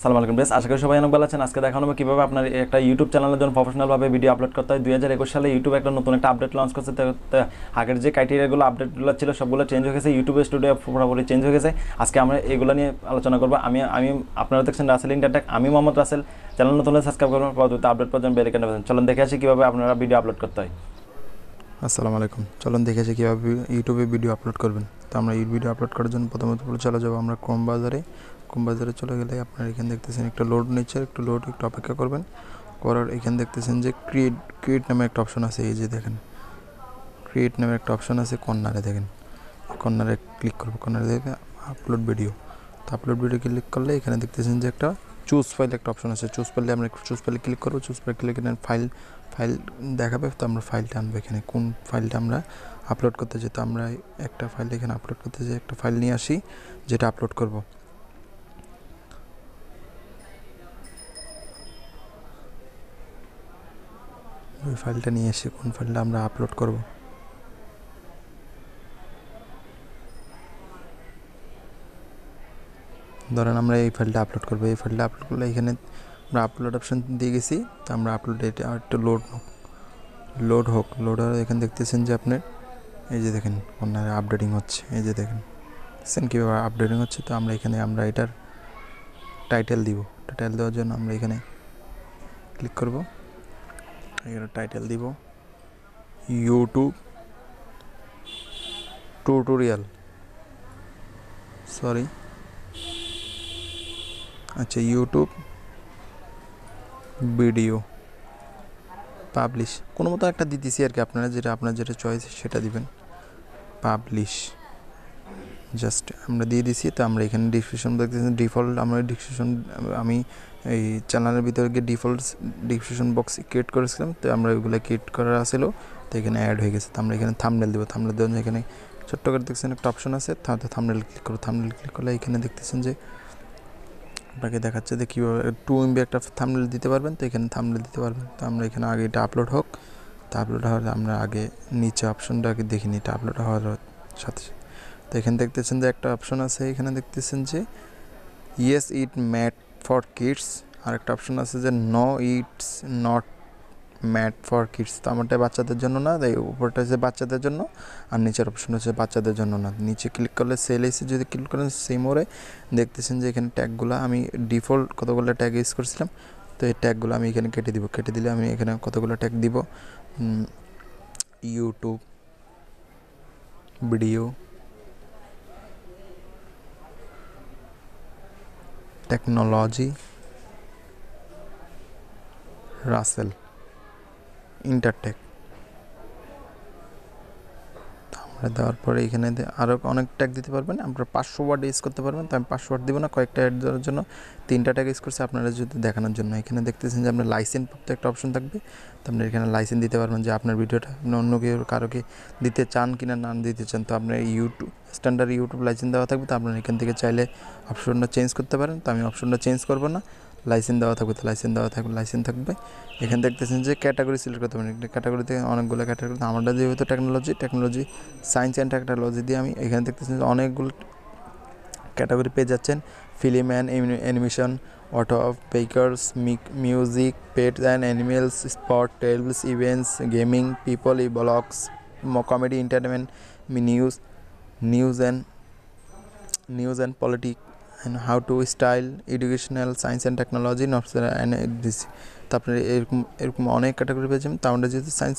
আসসালামু আলাইকুম বেশ, আশা করি সবাই অনেক ভালো আছেন। আজকে দেখানো হবে কীভাবে আপনার একটা ইউটিউব চ্যানেলের জন্য প্রফেশনালভাবে ভিডিও আপলোড করতে হয়। 2021 সালে ইউটিউব একটা নতুন একটা আপডেট লঞ্চ করছে। তো আগের যে ক্রাইটেরিয়াগুলো আপডেটগুলো ছিল সবগুলো চেঞ্জ হয়ে গেছে, ইউটিউব স্টুডিও পুরোপুরি চেঞ্জ হয়ে গেছে। আজকে আমরা এগুলো নিয়ে আলোচনা করবো। আমি আমি আপনারা দেখছেন রাসেল ইন্টারটেক, আমি মোহাম্মদ রাসেল। চ্যানেল নতুন হলে সাবস্ক্রাইব করবেন, পরবর্তী আপডেট পর্যন্ত বেল আইকন বাজান। চলুন দেখে আসি কীভাবে আপনারা ভিডিও আপলোড করতে হয়। আসসালামু আলাইকুম, চলুন দেখে আসি কীভাবে ইউটিউবে ভিডিও আপলোড করবেন। তো আমরা এই ভিডিও আপলোড করার জন্য প্রথমত চলে যাবো আমরা ক্রোম বাজারে চলে গেলে আপনারা এখানে দেখতেছেন একটা লোড নিচ্ছে, একটু অপেক্ষা করবেন। করার এখানে দেখতেছেন যে ক্রিয়েট নামে একটা অপশন আছে। এই যে দেখেন ক্রিয়েট নামে একটা অপশন আছে কর্নারে, দেখেন কর্নারে ক্লিক করবো। কর্নারে দেখে আপলোড ভিডিও, তো আপলোড ভিডিও ক্লিক করলে এখানে দেখতেছেন যে একটা চুজ ফাইল একটা অপশন আছে। চুজ ফাইলে ক্লিক করবো। চুজ ফাইলে ক্লিক করে ফাইল দেখাবে, তো আমরা ফাইলটা আনবো। এখানে কোন ফাইলটা আমরা আপলোড করতে চাই, তো আমরা একটা ফাইল এখানে আপলোড করতে চাই, একটা ফাইল নিয়ে আসি যেটা আপলোড করব। ওই ফাইলটা নিয়ে এসে কোন ফাইলটা আমরা আপলোড করব, ধরেন আমরা এই ফাইলটা আপলোড করবো। এই ফাইলটা আপলোড করলে এখানে আমরা আপলোড অপশন দিয়ে গেছি। তো আমরা আপলোড এটা একটু লোড হোক। এখানে দেখতেছেন যে আপনার এই যে দেখেন কর্নারে আপডেটিং হচ্ছে। এই যে দেখেন কীভাবে আপডেটিং হচ্ছে। তো আমরা এটার টাইটেল দিব। টাইটেল দেওয়ার জন্য আমরা এখানে ক্লিক করব। এখানে টাইটেল দিব YouTube tutorial, YouTube video publish, কোনো মতো একটা দিতেছি আর কি। আপনার যেটা চয়েস সেটা দিবেন। পাবলিশ জাস্ট আমরা দিয়ে দিছি। তো আমরা এখানে ডিসক্রিপশন দেখতেছি ডিফল্ট, আমি এই চ্যানেলের ভিতরে গিয়ে ডিসক্রিপশন বক্স ক্রিয়েট করেছিলাম। তো আমরা ওইগুলো ক্রিয়েট করা ছিল, তো এখানে অ্যাড হয়ে গেছে। তো আমরা এখানে থাম্বনেল দেবো। থাম্বনেল দেওয়ার জন্য এখানে ছোট্ট করে দেখছেন একটা অপশন আছে, তাহলে থাম্বনেল ক্লিক করবো। থাম্বনেল ক্লিক করলে এখানে দেখতেছেন যে আপনাকে দেখাচ্ছে যে কীভাবে 2 MB একটা থাম্বনেল দিতে পারবেন। তো এখানে থাম্বনেল দিতে পারবেন। তো আমরা এখানে আগে এটা আপলোড হোক। তো আপলোড হওয়ার আমরা আগে নিচে অপশনটা আগে দেখিনি, এটা আপলোড হওয়ার সাথে। তো এখানে দেখতেছেন যে একটা অপশন আছে, এখানে দেখতেছেন যে yes it meant for kids, আর একটা অপশন আছে যে no it's not meant for kids. তো আমারটা বাচ্চাদের জন্য না, তাই উপরটা হচ্ছে বাচ্চাদের জন্য, আর নিচের অপশন হচ্ছে বাচ্চাদের জন্য না। নিচে ক্লিক করলে সেল এসে যদি ক্লিক করেন সেম ওরে দেখতেছেন যে এখানে ট্যাগগুলো আমি ডিফল্ট কতগুলো ট্যাগ ইউজ করছিলাম। তো এই ট্যাগগুলো আমি এখানে কেটে দিব। কেটে দিলে আমি এখানে কতগুলো ট্যাগ দিব, YouTube video technology Rasel Intertech. আমরা দেওয়ার পরে এখানে আরও অনেক ট্যাগ দিতে পারবেন। আপনারা 500 ওয়ার্ড ইউজ করতে পারবেন। তো আমি 500 ওয়ার্ড দিব না, কয়েকটা অ্যাড দেওয়ার জন্য 3টা ট্যাগ ইউজ করছি আপনারা যদি দেখানোর জন্য। এখানে দেখতেছেন যে আপনার লাইসেন্স প্রাপ্ত একটা অপশন থাকবে। তো আপনি এখানে লাইসেন্স দিতে পারবেন যে আপনার ভিডিওটা অন্য কারোকে দিতে চান কিনা না দিতে চান। তো আপনার ইউটিউব স্ট্যান্ডার্ড ইউটিউব লাইসেন্স দেওয়া থাকবে। তো আপনারা এখান থেকে চাইলে অপশনটা চেঞ্জ করতে পারেন। তো আমি অপশনটা চেঞ্জ করবো না, লাইসেন্স দেওয়া থাকবে। তো লাইসেন্স থাকবে। এখানে দেখতেছেন যে ক্যাটাগরি সিলেক্ট করতে পারেন। ক্যাটাগরিতে অনেকগুলো ক্যাটাগরি, আমাদের যেহেতু টেকনোলজি সায়েন্স অ্যান্ড টেকনোলজি দিয়ে আমি এখানে দেখতেছেন যে অনেকগুলো ক্যাটাগরি পেয়ে যাচ্ছেন। Film and animation, auto of bakers, music, pets and animals, sport, tales, events, gaming, people, blogs, comedy, entertainment, news and politics, and how to style, educational, science and technology, and this। তো আপনার এরকম অনেক category পেয়ে যাবেন। তো আমরা যেহেতু science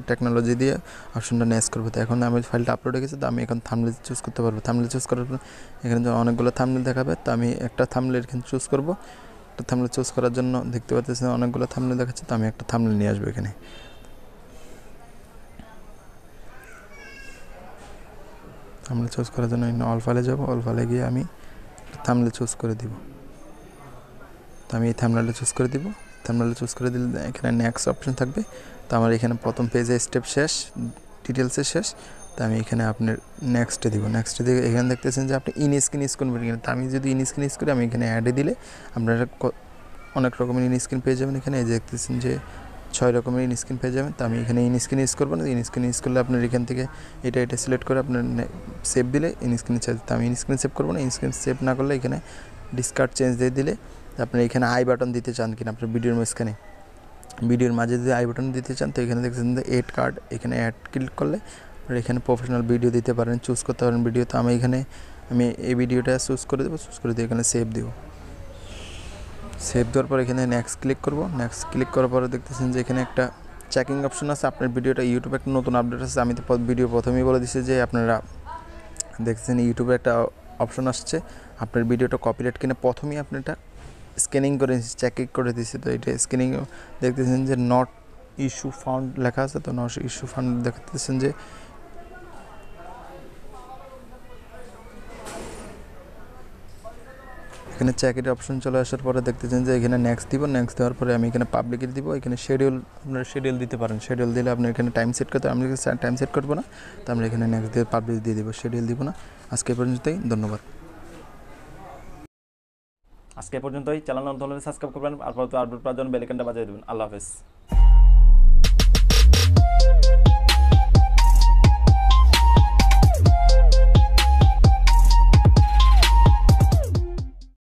technology দিয়ে অপশনটা নেক্সট করবো। তো এখন আমি ফাইলটা আপলোড হয়ে গেছে। তো আমি এখন থাম্বনেল চুজ করতে পারবো। থাম্বনেল চুজ করার পর এখানে অনেকগুলো থাম্বনেল দেখাবে। তো আমি একটা থাম্বনেল এখানে চুজ করবো। একটা থাম্বনেল চুজ করার জন্য দেখতে পাচ্ছেন অনেকগুলো থাম্বনেল দেখাচ্ছে। তো আমি একটা থাম্বনেল নিয়ে আসবো এখানে। থাম্বনেল চুজ করার জন্য অল ফাইলে যাব। অল ফাইলে গিয়ে আমি থাম্বনেল চুজ করে দিব। তো আমি এই থাম্বনেলটা চুজ করে দিব। থাম্বনেলটা চুজ করে দিলে এখানে নেক্সট অপশন থাকবে। তো আমার এখানে প্রথম পেজে স্টেপ শেষ, ডিটেলসে শেষ। তো আমি এখানে আপনার নেক্সটে দিব। নেক্সটে দিয়ে এখানে দেখতেছেন যে আপনি স্ক্রিন ইউজ করবেন কিনা। তো আমি যদি স্ক্রিন ইউজ করি, আমি এখানে অ্যাডে দিলে আপনারা অনেক রকমের স্ক্রিন পেয়ে যাবেন। এখানে এই যে দেখতেছেন যে 6 রকমের স্ক্রিন পেয়ে যাবেন। তো আমি এখানে স্ক্রিন ইউজ করবো না। স্ক্রিন ইউজ করলে আপনার এখান থেকে এটা সিলেক্ট করে আপনার সেভ দিলে স্ক্রিন সেভ। তো আমি স্ক্রিন সেভ করবো না। স্ক্রিন সেভ না করলে এখানে ডিসকার্ড চেঞ্জ দিয়ে দিলে আপনি এখানে আই বাটন দিতে চান কিনা আপনার ভিডিওর মাঝখানে, ভিডিওর মাঝে যদি আই বাটন দিতে চান তো এখানে দেখছেন যে এড কার্ড, এখানে অ্যাড ক্লিক করলে আপনারা এখানে প্রফেশনাল ভিডিও দিতে পারেন, চুজ করতে পারেন ভিডিও। তো আমি এই ভিডিওটা চুজ করে দেবো, চুজ করে দিয়ে এখানে সেভ দেবো। সেভ দেওয়ার পর এখানে নেক্সট ক্লিক করব। নেক্সট ক্লিক করার পরে দেখতেছেন যে এখানে একটা চেকিং অপশন আছে। আপনার ভিডিওটা ইউটিউবে একটা নতুন আপডেট আছে, আমি তো ভিডিও প্রথমেই বলে দিচ্ছি যে আপনারা দেখছেন ইউটিউবে একটা অপশন আসছে আপনার ভিডিওটা কপিরাইট কিনা, প্রথমেই আপনি এটা স্ক্যানিং করে চেকিং করে দিচ্ছি। তো এটা স্ক্যানিং দেখতেছেন যে নট ইস্যু ফাউন্ড লেখা আছে, তো নট ইস্যু ফাউন্ড দেখতেছেন যে এখানে চেকের অপশন চলে আসার পরে দেখতেছেন যে এখানে নেক্সট দিব। নেক্সট দেওয়ার পরে আমি এখানে পাবলিকের দিব, এখানে শিডিউল আপনারা শিডিউল দিতে পারেন। শিডিউল দিলে আপনার এখানে টাইম সেট করতে, আমি টাইম সেট করবো না, তো আমরা এখানে নেক্সট দিয়ে পাবলিক দিয়ে দিব, শিডিউল দিব না। আজকে পর্যন্তই, ধন্যবাদ। আজকে পর্যন্তই। চ্যানেল নতুন হলে সাবস্ক্রাইব করবেন, আর পরবর্তী আপডেট পাওয়ার জন্য বেল আইকনটা বাজিয়ে দেবেন। আল্লাহ হাফেজ।